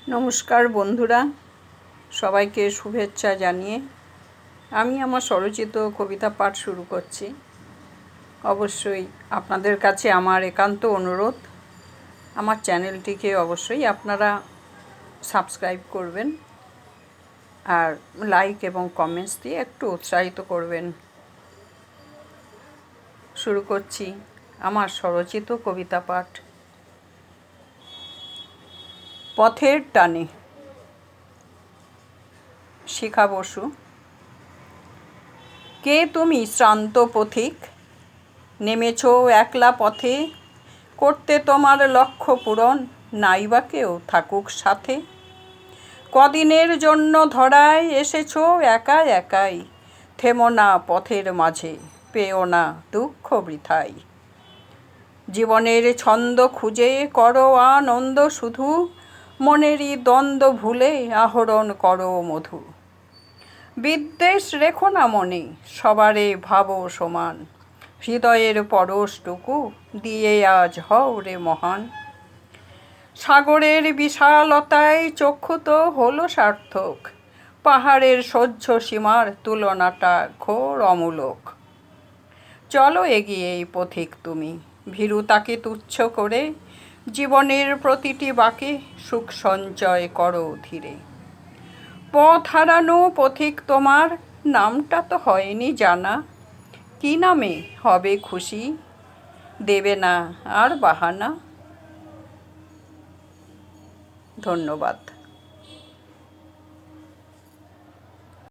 নমস্কার বন্ধুরা, সবাইকে শুভেচ্ছা জানিয়ে আমি আমার স্বরচিত কবিতা পাঠ শুরু করছি। অবশ্যই আপনাদের কাছে আমার একান্ত অনুরোধ, আমার চ্যানেলটিকে অবশ্যই আপনারা সাবস্ক্রাইব করবেন আর লাইক এবং কমেন্টস দিয়ে একটু উৎসাহিত করবেন। শুরু করছি আমার স্বরচিত কবিতা পাঠ। পথের টানে। শিখা বসু। কে তুমি শ্রান্ত পথিক, নেমেছ একলা পথে, করতে তোমার লক্ষ্য পূরণ, নাইবা কেউ থাকুক সাথে। কদিনের জন্য ধরায় এসেছ একা একাই, থেমো না পথের মাঝে, পেও না দুঃখ বৃথাই। জীবনের ছন্দ খুঁজে করো আনন্দ শুধু, মনেরই দ্বন্দ্ব ভুলে আহরণ করো মধু। বিদ্বেষ রেখো না মনে, সবারে ভাবো সমান, হৃদয়ের পরশটুকু দিয়ে আজ হও রে মহান। সাগরের বিশালতায় চক্ষু তো হলো সার্থক, পাহাড়ের সহ্য সীমার তুলনাটা ঘোর অমূলক। চলো এগিয়ে এই পথিক তুমি, ভীরুতাকে তুচ্ছ করে, জীবনের প্রতিটি বাঁকে সুখ সঞ্চয় করো ধীরে। পথ হারানো পথিক তোমার, নামটা তো হয়নি জানা, কি নামে হবে খুশি, দেবে না আর বাহানা। ধন্যবাদ।